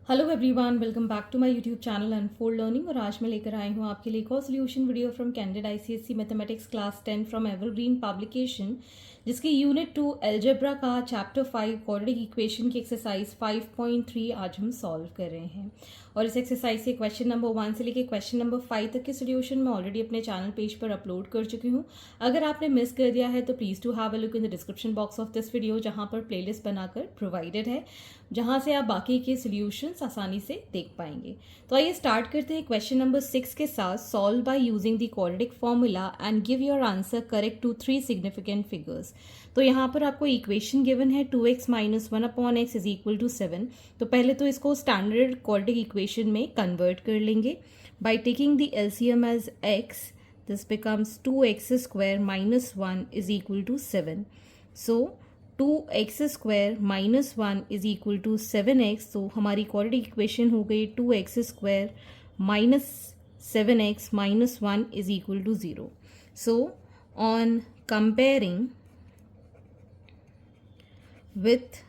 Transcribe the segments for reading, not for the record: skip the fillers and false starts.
Hello everyone, welcome back to my YouTube channel unfold learning. और आज मैं लेकर आई हूँ आपके लिए एक और solution video from candidate ICSC mathematics class 10 from evergreen publication, जिसकी यूनिट 2 एल्जेब्रा का चैप्टर 5 क्वाड्रेटिक इक्वेशन की एक्सरसाइज 5.3 आज हम सॉल्व कर रहे हैं। और इस एक्सरसाइज के क्वेश्चन नंबर 1 से लेकर क्वेश्चन नंबर 5 तक के सोल्यूशन मैं ऑलरेडी अपने चैनल पेज पर अपलोड कर चुकी हूँ। अगर आपने मिस कर दिया है तो please to have a look in the description box of this video, जहाँ पर प्लेलिस्ट बनाकर प्रोवाइडेड है, जहाँ से आप बाकी के सोल्यूशंस आसानी से देख पाएंगे। तो आइए स्टार्ट करते हैं क्वेश्चन नंबर 6 के साथ। Solve by using the quadratic formula and give your answer correct to 3 significant figures. तो यहाँ पर आपको इक्वेशन गिवन है 2x minus 1/x is equal to 7। तो पहले तो इसको स्टैंडर्ड क्वाड्रेटिक इक्वेशन में कन्वर्ट कर लेंगे by taking the LCM as x. This becomes 2x square minus 1 is equal to 7. So 2x square minus 1 is equal to 7x. तो हमारी quadratic equation हो गई 2x square minus 7x minus 1 is equal to 0. So on comparing with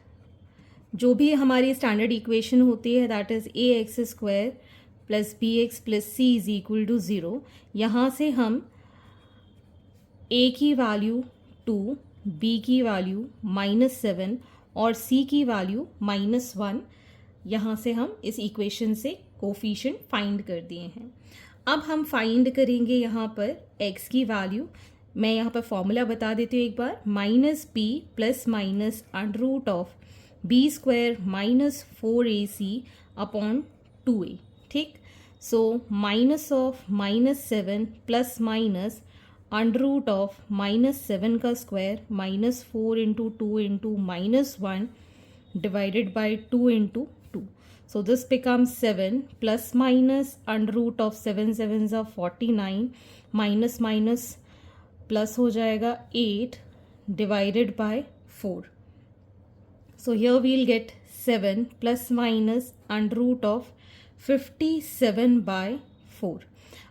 जो भी हमारी standard equation होती है, that is a x square plus b x plus c is equal to 0, यहाँ से हम a की वैल्यू 2, b की वैल्यू -7 और c की वैल्यू -1, यहाँ से हम इस इक्वेशन से कोफिशिएंट फाइंड कर दिए हैं। अब हम फाइंड करेंगे यहाँ पर x की वैल्यू। मैं यहाँ पर फॉर्मूला बता देती हूँ एक बार। -b plus minus under root of b square minus 4ac upon 2a। ठीक, so minus of -7 plus minus under root of -7 का square -4 into 2 into -1 divided by 2 into 2. So this becomes 7 plus minus under root of 7 sevens are 49 minus minus plus हो जाएगा 8 divided by 4. So here we'll get 7 plus minus under root of 57 by 4.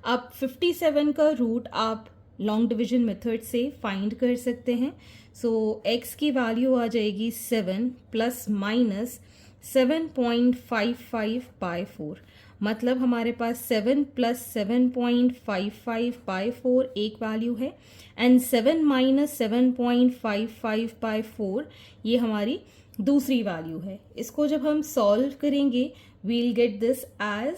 अब 57 का root आप long division method से find कर सकते हैं। सो x की वैल्यू आ जाएगी 7 प्लस माइनस 7.55 बाय 4। मतलब हमारे पास 7 प्लस 7.55 बाय 4 एक वैल्यू है, एंड 7 माइनस 7.55 बाय 4 ये हमारी दूसरी वैल्यू है। इसको जब हम सॉल्व करेंगे we'll get this as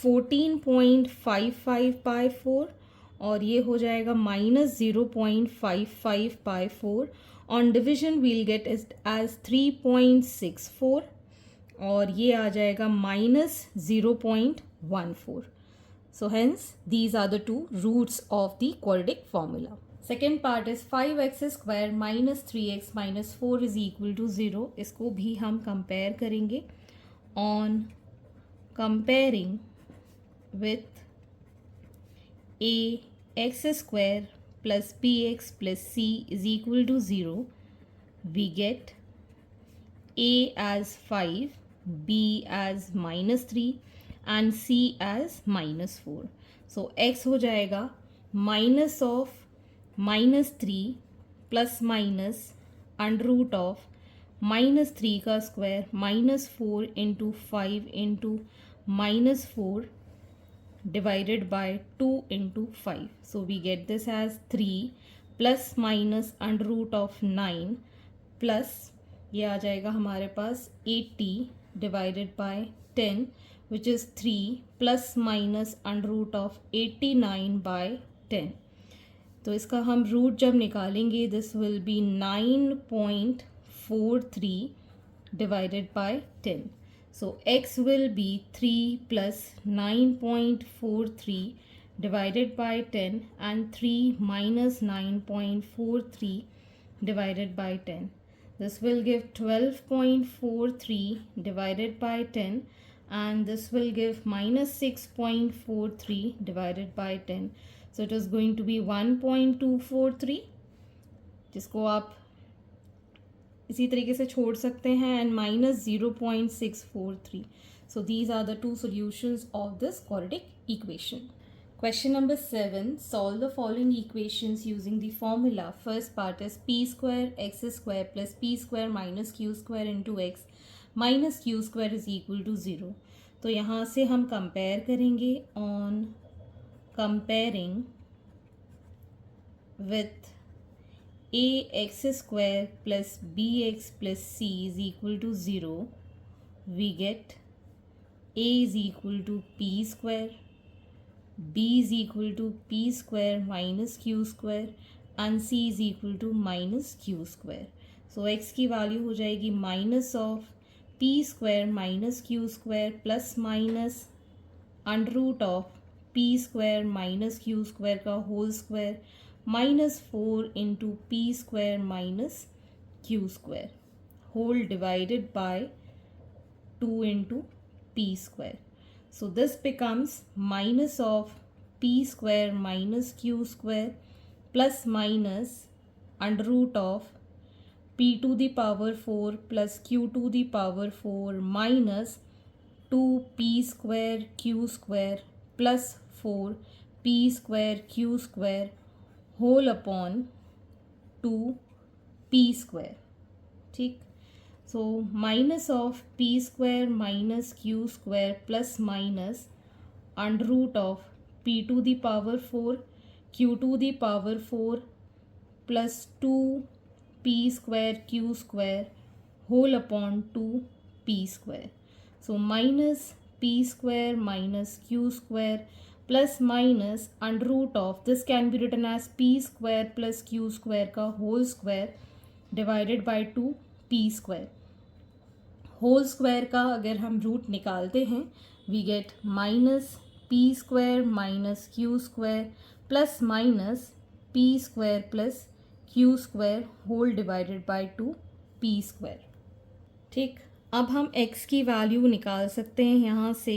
14.55 by 4 और ये हो जाएगा -0.55 by 4. On division we'll get it as 3.64 और ये आ जाएगा -0.14. So hence these are the two roots of the quadratic formula. Second part is 5x square minus 3x minus 4 is equal to 0. इसको भी हम कंपेयर करेंगे. On comparing with a x square plus bx plus c is equal to 0, we get a as 5, b as -3 and c as -4. So x हो जाएगा minus of -3 plus minus under root of -3 का square -4 into 5 into -4 divided by 2 into 5. So we get this as 3 plus minus under root of 9 plus ये आ जाएगा हमारे पास 80 divided by 10 which is 3 plus minus under root of 89 by 10. तो इसका हम root जब निकालेंगे this will be 9.43 divided by 10. So x will be 3 plus 9.43 divided by 10 and 3 minus 9.43 divided by 10. This will give 12.43 divided by 10 and this will give minus 6.43 divided by 10. So it is going to be 1.243, जिसको आप इसी तरीके से छोड़ सकते हैं, and -0.643. So these are the two solutions of this quadratic equation. Question number 7. Solve the following equations using the formula. First part is p square x square plus p square minus q square into x माइनस q square is equal to zero. तो यहाँ से हम compare करेंगे, on comparing with a x square plus b x plus c is equal to zero, we get a is equal to p square, b is equal to p square minus q square and c is equal to minus q square. So x की value हो जाएगी minus of p square minus q square plus minus under root of p square minus q square का whole square minus 4 into p square minus q square whole divided by 2 into p square. So this becomes minus of p square minus q square plus minus under root of p to the power 4 plus q to the power 4 minus 2p square q square plus 4p square q square whole upon 2p square. ठीक, so minus of p square minus q square plus minus under root of p to the power 4 q to the power 4 plus 2p square q square whole upon 2p square. So minus p square minus q square plus minus under root of, this can be written as p square plus q square का whole square divided by 2p square. Whole square का अगर हम root निकालते हैं, we get minus p square minus q square plus minus p square plus q square whole divided by 2p square. ठीक, अब हम x की वैल्यू निकाल सकते हैं यहाँ से,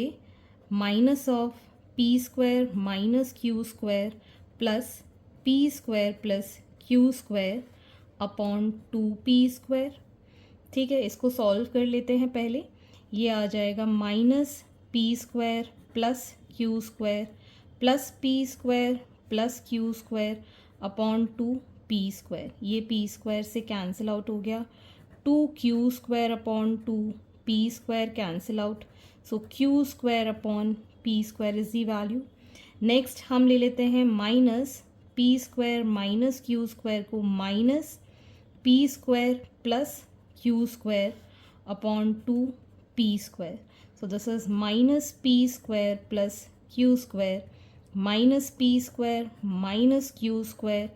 minus of P square minus q square plus p square plus q square upon 2p square. ठीक है, इसको सॉल्व कर लेते हैं पहले. ये आ जाएगा minus p square plus q square plus p square plus q square upon 2p square. ये p स्क्वायर से कैंसिल आउट हो गया. 2q square upon 2p square cancel out. So q square upon p square is the value. Next हम ले लेते हैं minus p square minus q square को minus p square plus q square upon 2p square. So this is minus p square plus q square minus p square minus q square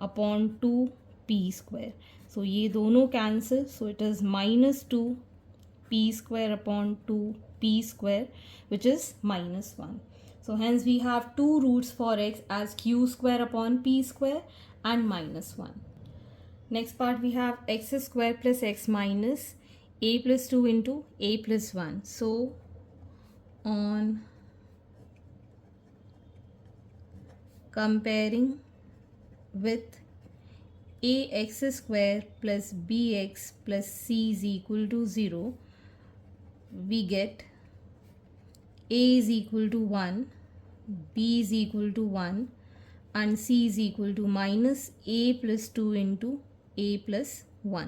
upon 2p square. So ये दोनों cancel. So it is minus 2p square upon 2p square which is minus 1. So hence we have two roots for x as q square upon p square and minus 1. Next part we have x square plus x minus a plus 2 into a plus 1. So on comparing with ax square plus bx plus c is equal to 0, we get a is equal to 1, b is equal to 1 and c is equal to minus a plus 2 into a plus 1.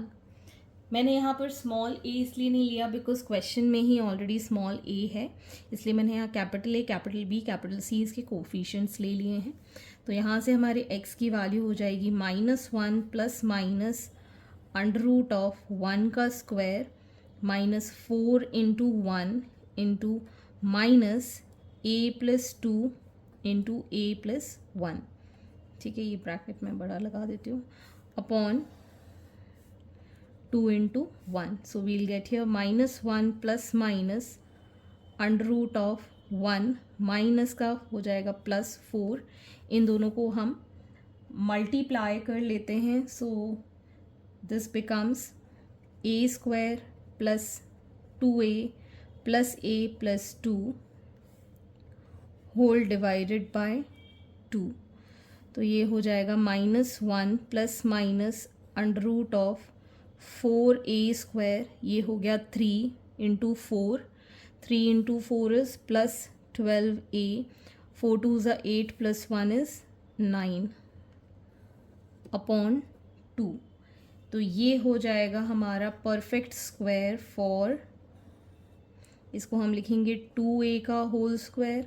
मैंने यहाँ पर small a इसलिए नहीं लिया because question में ही already small a है, इसलिए मैंने यहाँ capital A capital B capital C इसके कोफिशिएंट्स ले लिए हैं. तो यहाँ से हमारे x की वैल्यू हो जाएगी minus 1 plus minus under root of 1 का square minus 4 into 1 into minus a plus 2 into a plus 1. ठीक है, ये ब्रैकेट में बड़ा लगा देती हूँ, upon 2 into 1. So we'll get here minus 1 plus minus under root of 1 minus का हो जाएगा प्लस 4. इन दोनों को हम मल्टीप्लाई कर लेते हैं. So this becomes a square plus 2a plus a plus 2 whole divided by 2. तो ये हो जाएगा minus 1 plus minus under root of 4a square, ये हो गया 3 into 4, 3 into 4 is plus 12a, 4 2 ज़ा 8 प्लस 1 इज़ 9 अपॉन 2. तो ये हो जाएगा हमारा परफेक्ट स्क्वायर फॉर इसको हम लिखेंगे 2a का whole square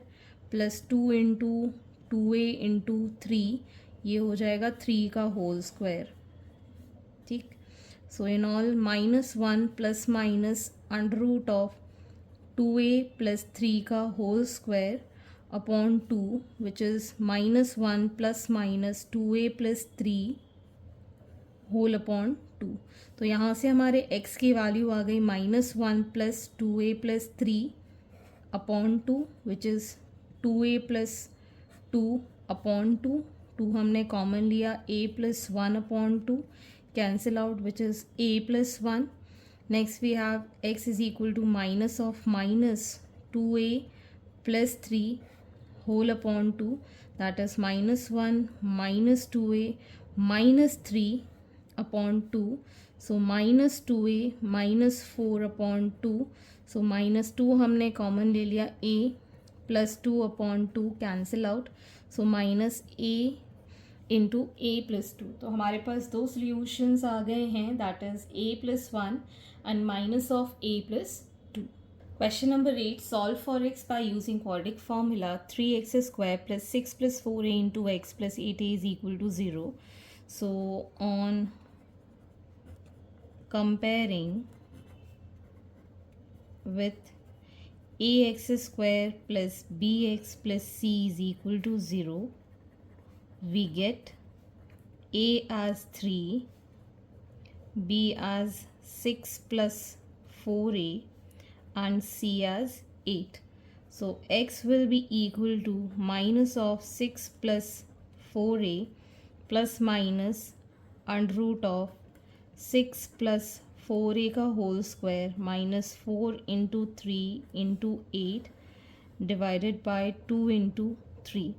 plus 2 into 2a into 3, ये हो जाएगा 3 का होल स्क्वायर। ठीक, so in all -1 plus minus under root of 2a plus 3 का whole square upon 2 which is -1 plus minus 2a plus 3 whole upon 2। तो यहाँ से हमारे x की वैल्यू आ गई -1 plus 2a plus 3 upon 2 which is 2a plus 2 upon 2। 2 हमने common लिया, a plus 1 upon 2 cancel out which is a plus 1। Next we have x is equal to minus of minus 2a plus 3 whole upon 2, that is -1 minus 2a minus 3 upon 2, so minus 2a minus 4 upon 2, so -2 हमने common ले लिया, a plus 2 upon 2 cancel out, so minus a into a plus 2। तो हमारे पास दो solutions आ गए हैं, that is a plus 1 and minus of a plus 2। Question number 8. Solve for x by using quadratic formula 3x square plus 6 plus 4a into x plus 8a is equal to 0. So on comparing with ax square plus bx plus c is equal to 0, we get a as 3, b as 6 plus 4a and c as 8. So x will be equal to minus of 6 plus 4a plus minus under root of 6 plus 4a का whole square minus 4 into 3 into 8 divided by 2 into 3.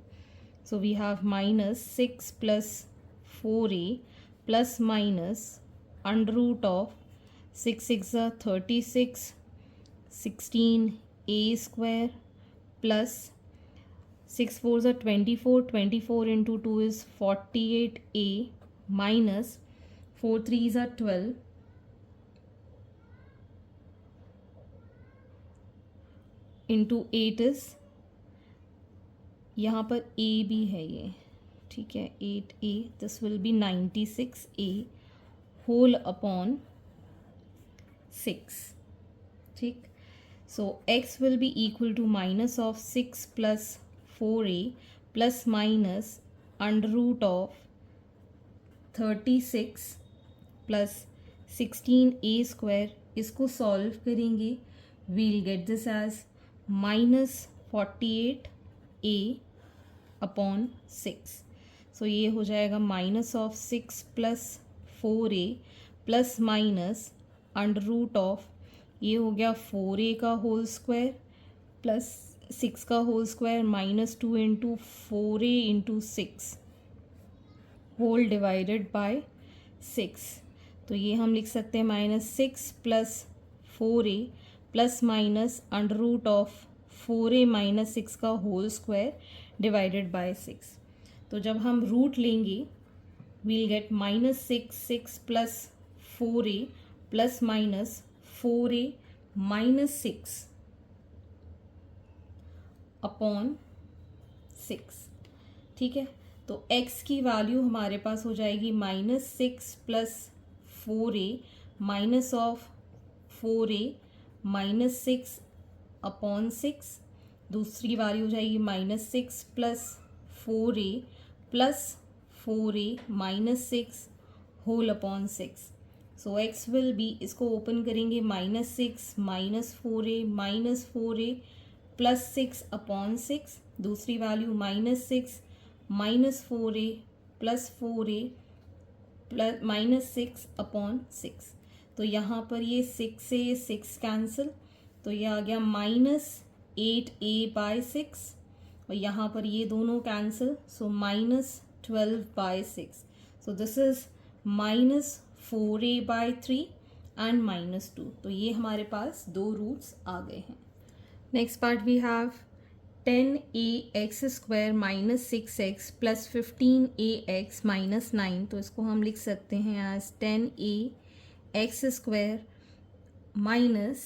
So we have minus 6 plus 4a plus minus under root of 6 6 are 36, 16a square plus 6 4s are 24, 24 into 2 is 48a minus 4 3s are 12 into 8 is, यहाँ पर a भी है ये, ठीक है, 8a, this will be 96a whole upon 6। ठीक, so x will be equal to minus of 6 plus 4a plus minus under root of 36 plus 16a square, इसको solve करेंगे, we'll get this as minus 48a upon 6। So ये हो जाएगा minus of 6 plus 4a plus minus under root of, ये हो गया 4a का whole square plus 6 का whole square minus 2 into 4a into 6 whole divided by 6। तो ये हम लिख सकते हैं -6 plus 4a plus minus under root of 4a minus 6 का होल स्क्वायर डिवाइडेड बाय 6। तो जब हम रूट लेंगे we'll get -6 plus 4a plus minus 4a minus 6 upon 6। ठीक है, तो x की वैल्यू हमारे पास हो जाएगी -6 plus 4a minus of 4a minus 6 upon 6। दूसरी वैल्यू हो जाएगी -6 plus 4a plus 4a minus 6 whole upon 6। So x will be, इसको ओपन करेंगे, -6 minus 4a minus 4a plus 6 upon 6। दूसरी value -6 minus 4a plus 4a plus minus 6 upon 6। तो यहाँ पर ये 6 से 6 कैंसिल, तो ये आ गया -8a बाय 6, और यहाँ पर ये दोनों cancel, so -12 by 6। So this is -4a by 3 and -2। तो ये हमारे पास दो रूट्स आ गए हैं। Next part we have 10ax square minus 6x plus 15ax minus 9। तो इसको हम लिख सकते हैं as 10ax square minus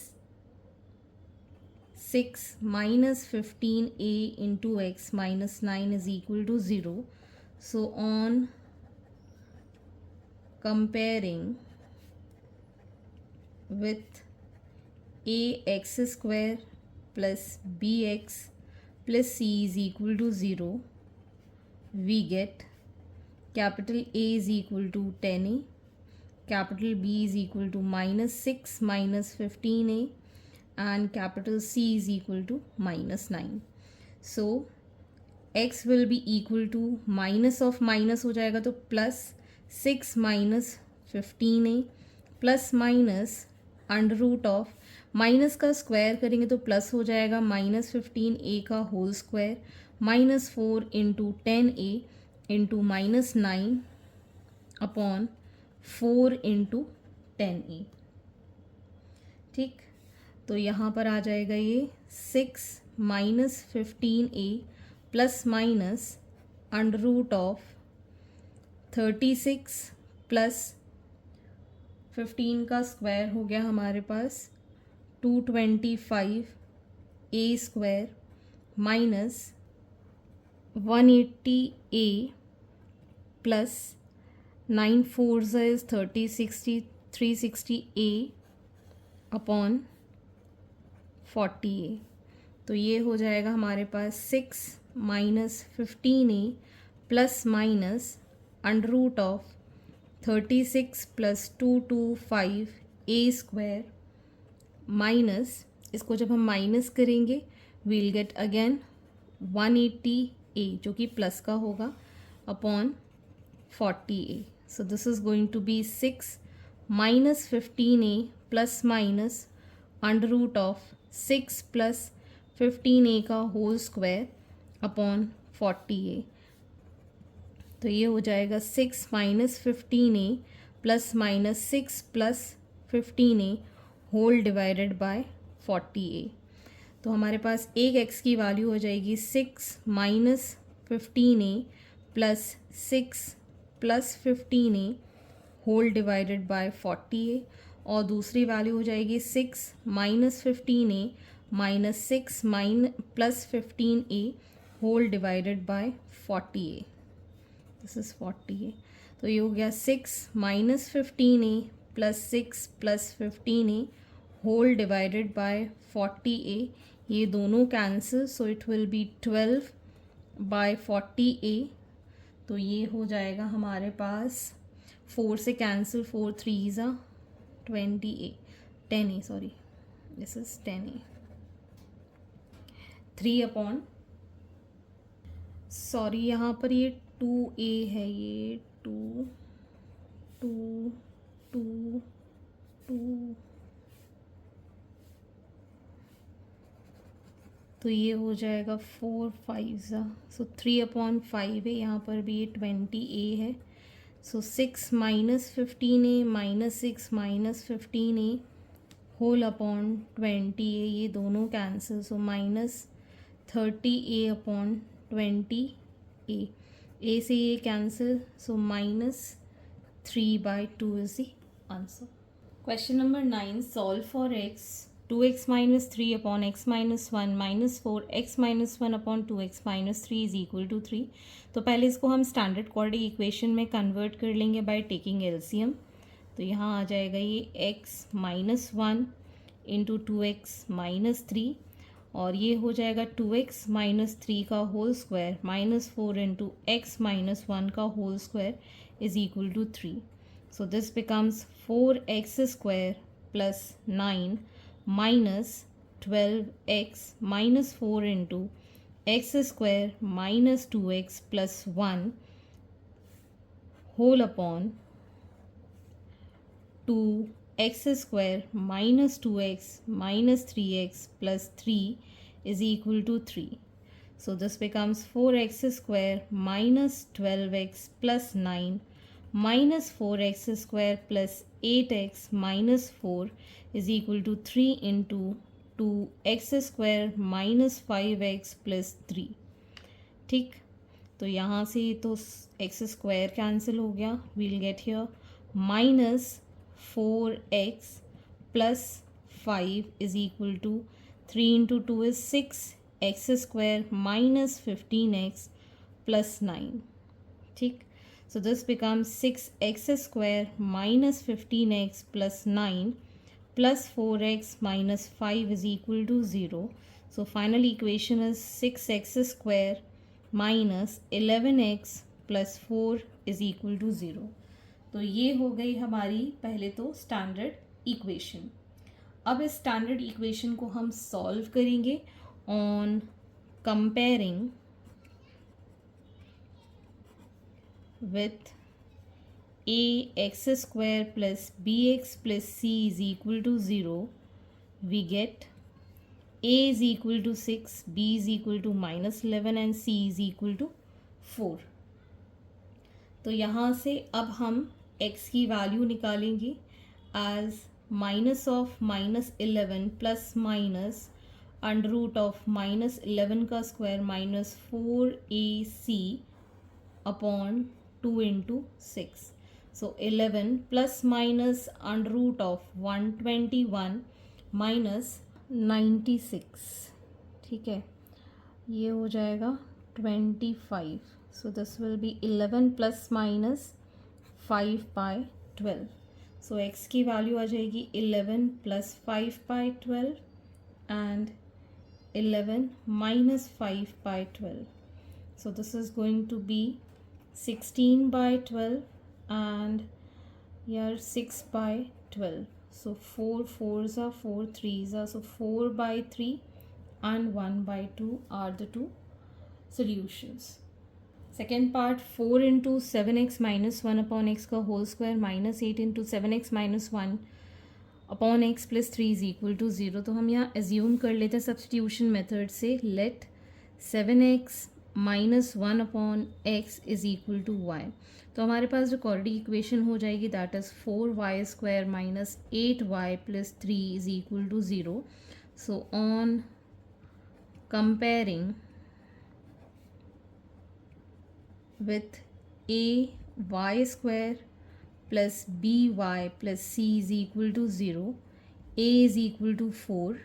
6 minus 15a into x minus 9 is equal to 0. So on comparing with ax square plus bx plus c is equal to 0, we get capital A is equal to 10a, capital B is equal to minus 6 minus 15a, and capital C is equal to minus 9. So x will be equal to minus of minus हो जाएगा तो plus 6 minus 15a plus minus under root of minus का square करेंगे तो plus हो जाएगा minus 15a का whole square minus 4 into 10a into minus 9 upon 4 into 10a. ठीक, तो यहाँ पर आ जाएगा ये 6 minus 15a plus minus under root of 36 plus 15 का स्क्वायर हो गया हमारे पास 225 a square minus 180a plus 9 4 is 360a upon 40a. तो ये हो जाएगा हमारे पास 6 minus 15a plus minus under root of 36 plus 225 a square minus, इसको जब हम माइनस करेंगे वील गेट अगेन 180a जो कि प्लस का होगा upon 40a. So this is going to be 6 minus 15a plus minus under root of 6 plus 15a का whole square upon 40a. तो ये हो जाएगा 6 minus 15a plus minus 6 plus 15a whole divided by 40a. तो हमारे पास एक x की value हो जाएगी 6 minus 15a plus 6 plus 15a whole divided by 40a, और दूसरी वैल्यू हो जाएगी 6 minus 15a minus 6 plus 15a whole divided by 40a. This is 40a. तो ये हो गया 6 minus 15a plus 6 plus 15a whole divided by 40a. ये दोनों cancel, so it will be 12 by 40a. तो ये हो जाएगा हमारे पास 4 से cancel, 4 3s are 20a 10a, sorry this is 10a. 3 upon, sorry यहाँ पर ये 2a है, ये 2 2 2 2, तो ये हो जाएगा 4 5s, सो 3 अपॉन 5 है. यहाँ पर भी ये 20a है. So 6 minus 15a minus 6 minus 15a whole upon 20a, ये दोनों cancel, so minus 30a upon 20a. a से ये cancel, so minus 3/2 is the answer. Question number 9, solve for x 2x minus 3 upon x minus 1 minus 4 x minus 1 upon 2x minus 3 is equal to 3. तो पहले इसको हम standard quadratic equation में convert कर लेंगे by taking LCM. तो यहाँ आ जाएगा ये x minus 1 into 2x minus 3, और ये हो जाएगा 2x माइनस 3 का whole square minus 4 into x minus 1 का whole square is equal to 3. So this becomes 4x square plus 9 minus 12x minus 4 into x square minus 2x plus 1 whole upon 2x square minus 2x minus 3x plus 3 is equal to 3. So this becomes 4x square minus 12x plus 9 minus 4x square plus 8x minus 4 is equal to 3 into 2x square minus 5x plus 3. ठीक, तो यहाँ से तो x square cancel हो गया, we'll get here minus 4x plus 5 is equal to 3 into 2 is 6 x square minus 15x plus 9. ठीक, so this becomes 6x square minus 15x plus 9 plus 4x minus 5 is equal to 0. So final equation is 6x square minus 11x plus 4 is equal to 0. तो ये हो गई हमारी पहले तो standard equation. अब इस स्टैंडर्ड इक्वेशन को हम सॉल्व करेंगे on comparing with ax square plus bx plus c is equal to 0, we get a is equal to 6, b is equal to minus 11 and c is equal to 4. तो यहाँ से अब हम x की value निकालेंगे as minus of minus 11 plus minus under root of minus 11 का square minus 4ac upon 2 into 6. So 11 plus minus under root of 121 minus 96. ठीक है, ये हो जाएगा 25. So this will be 11 plus minus 5 by 12. So x की value आ जाएगी 11 plus 5 by 12 and 11 minus 5 by 12. So this is going to be 16 by 12 and here 6 by 12. So 4 4s are 4 3s are, so 4 by 3 and 1 by 2 are the two solutions. Second part, 4 into 7x minus 1 upon x का whole square minus 8 into 7x minus 1 upon x plus 3 is equal to 0. तो हम यहाँ assume कर लेते हैं substitution method से, let 7x minus 1 upon x is equal to y. तो हमारे पास जो क्वाड्रेटिक इक्वेशन हो जाएगी that is 4y square minus 8y plus 3 is equal to 0. So on comparing with a y square plus by plus c is equal to 0, a is equal to 4,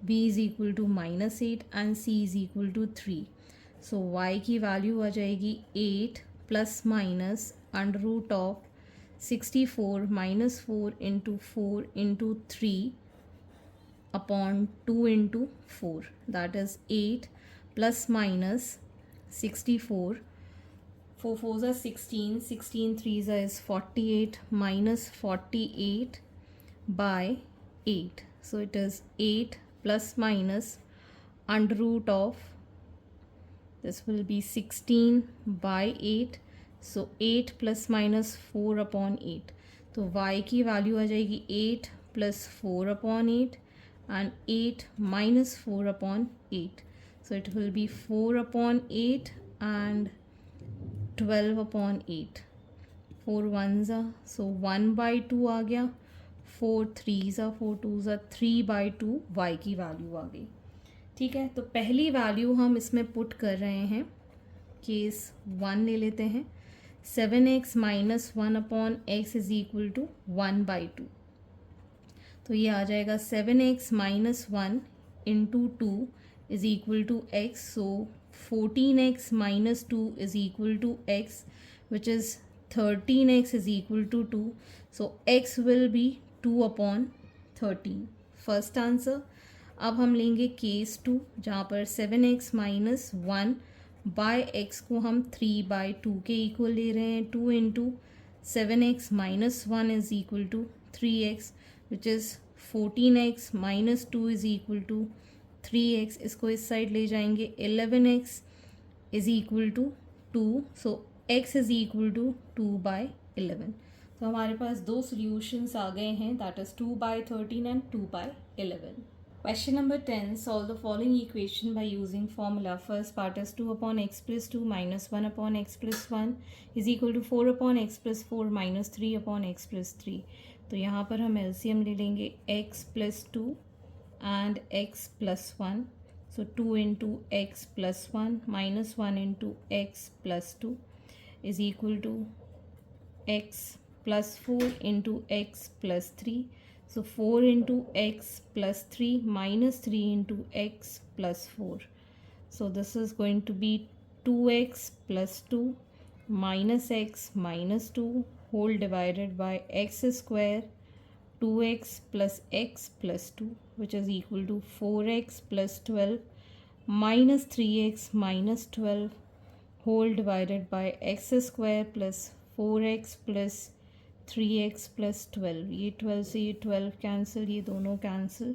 b is equal to minus 8 and c is equal to 3. So y की value आ जाएगी 8 plus minus under root of 64 minus 4 into 4 into 3 upon 2 into 4, that is 8 plus minus 64, 4 4s are 16, 16 3s is 48 minus 48 by 8. So it is 8 plus minus under root of, this will be 16 by 8. So 8 plus minus 4 upon 8. तो y की value आ जाएगी 8 plus 4 upon 8 and 8 minus 4 upon 8. So it will be 4 upon 8 and 12 upon 8. 4 1s are, so 1 by 2 आ गया, 4 3s are, 4 2s are, 3 by 2 y की value आ गई. ठीक है, तो पहली वैल्यू हम इसमें पुट कर रहे हैं, केस 1 ले लेते हैं. 7x minus 1 upon x is equal to 1 by 2. तो ये आ जाएगा 7x minus 1 into 2 is equal to x. So 14x minus 2 is equal to x which is 13x is equal to 2. So x will be 2 upon 13. First answer. अब हम लेंगे case 2 जहाँ पर 7x minus 1 bye x को हम 3 by 2 के equal ले रहे हैं. 2 into 7x minus 1 is equal to 3x which is 14x minus 2 is equal to 3x. इसको इस साइड ले जाएंगे. 11x is equal to 2. So x is equal to 2 by 11. तो हमारे पास दो सॉल्यूशंस आ गए हैं, that is 2 by 13 and 2 by 11. Question number 10. Solve the following equation by using formula. First part is 2 upon x plus 2 minus 1 upon x plus 1 is equal to 4 upon x plus 4 minus 3 upon x plus 3. तो यहाँ पर हम LCM ले लेंगे x plus 2 and x plus 1. So 2 into x plus 1 minus 1 into x plus 2 is equal to x plus 4 into x plus 3. So 4 into x plus 3 minus 3 into x plus 4. So this is going to be 2x plus 2 minus x minus 2 whole divided by x square 2x plus x plus 2, which is equal to 4x plus 12 minus 3x minus 12 whole divided by x square plus 4x plus 3x plus 12. ये 12 से ये 12 cancel, ये दोनों cancel.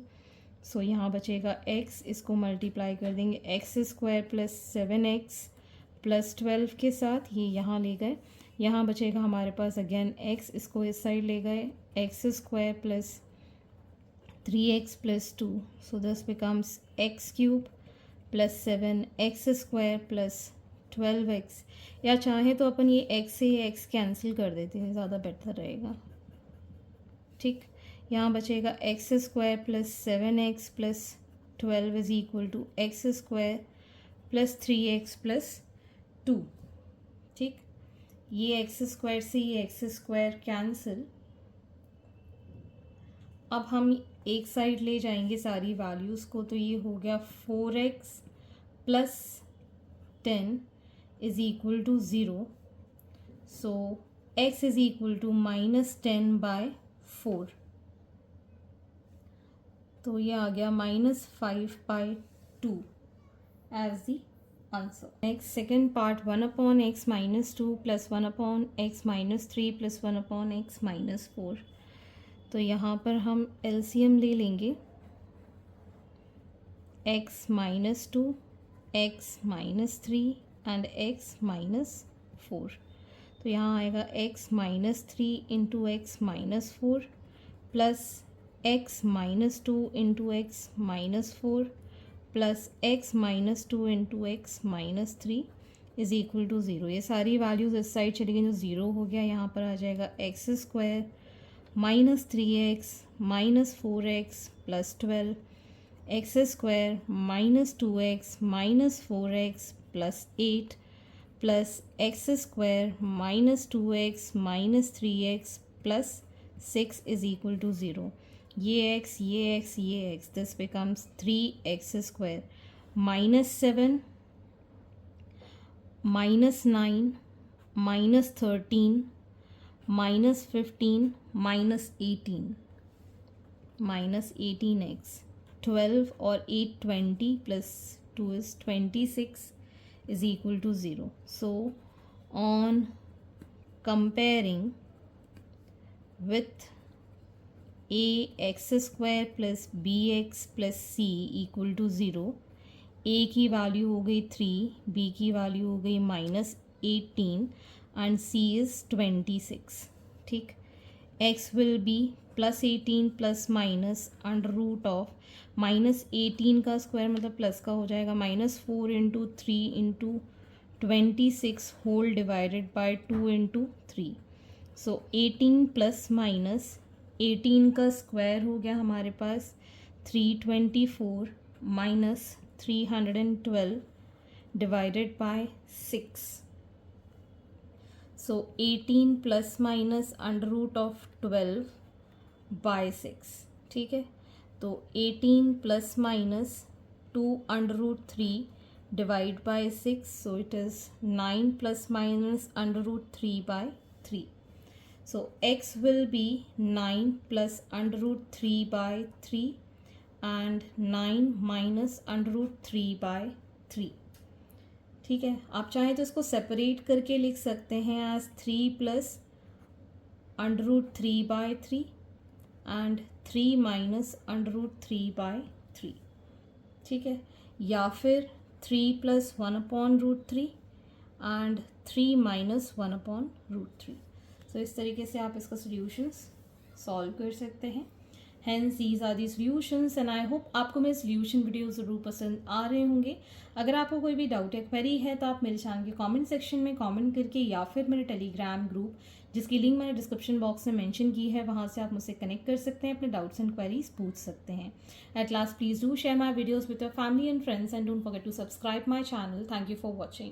सो यहाँ बचेगा x, इसको multiply कर देंगे x square plus 7x plus 12 के साथ, ये यहाँ ले गए. यहाँ बचेगा हमारे पास अगेन x, इसको इस साइड ले गए x square plus 3x plus 2. So this becomes x cube plus 7x square plus 12x. या चाहें तो अपन ये x से ये x कैंसिल कर देते हैं, ज़्यादा बेटर रहेगा. ठीक, यहाँ बचेगा x square plus 7x plus 12 is equal to x square plus 3x plus 2. ठीक, ये एक्स स्क्वायर से ये एक्स स्क्वायर कैंसिल. अब हम एक साइड ले जाएंगे सारी वैल्यूज़ को, तो ये हो गया 4x plus 10 is equal to 0. So x is equal to minus 10 by 4. तो ये आ गया -5/2 as the answer. Next second part 1/x - 2 plus 1/x - 3 plus 1/x - 4. तो यहाँ पर हम एलसीएम ले लेंगे x - 2 x - 3 एंड x - 4. तो यहाँ आएगा x - 3 into x - 4 plus x - 2 into x - 4 plus x - 2 into x - 3 is equal to 0. ये सारी वैल्यूज़ इस साइड चली गई, जो 0 हो गया. यहाँ पर आ जाएगा x square minus 3x minus 4x plus 12 x square minus 2x minus 4x plus 8 plus x square minus 2x minus 3x plus 6 is equal to 0. ये x, ये x, ये x, this becomes 3x square minus 7 minus 9 minus 13 minus 15 minus 18 minus 18x 12 और 8 20 plus 2 is 26 is equal to 0. So on comparing with ax square plus bx plus c equal to 0, a की value हो गई 3, b की value हो गई -18 and c is 26. ठीक, x will be +18 plus minus under root of -18 का square मतलब plus का हो जाएगा -4 into 3 into 26 whole divided by 2 into 3. So 18 plus minus 18 का स्क्वायर हो गया हमारे पास 324 minus 312 divided by 6. So 18 plus minus under root of 12 by 6. ठीक है, तो 18 plus minus 2 under root 3 divide bye 6. So it is 9 plus minus under root 3 by 3. So x will be 9 plus under root 3 by 3 and 9 minus under root 3 by 3. ठीक है, आप चाहें तो इसको separate करके लिख सकते हैं as 3 plus under root 3 by 3 and 3 minus under root 3 by 3. ठीक है, या फिर 3 प्लस 1/√3 एंड 3 माइनस 1/√3. तो इस तरीके से आप इसका सॉल्यूशंस सॉल्व कर सकते हैं. Hence these are the solutions and I hope आपको मेरे सॉल्यूशन वीडियो ज़रूर पसंद आ रहे होंगे. अगर आपको कोई भी डाउट या क्वेरी है तो आप मेरे चैनल के कमेंट सेक्शन में कमेंट करके या फिर मेरे टेलीग्राम ग्रुप जिसकी लिंक मैंने डिस्क्रिप्शन बॉक्स में मेंशन की है वहाँ से आप मुझसे कनेक्ट कर सकते हैं, अपने डाउट्स एंड क्वेरीज पूछ सकते हैं. At last please do share my videos with your family and friends and don't forget to subscribe my channel. Thank you for watching.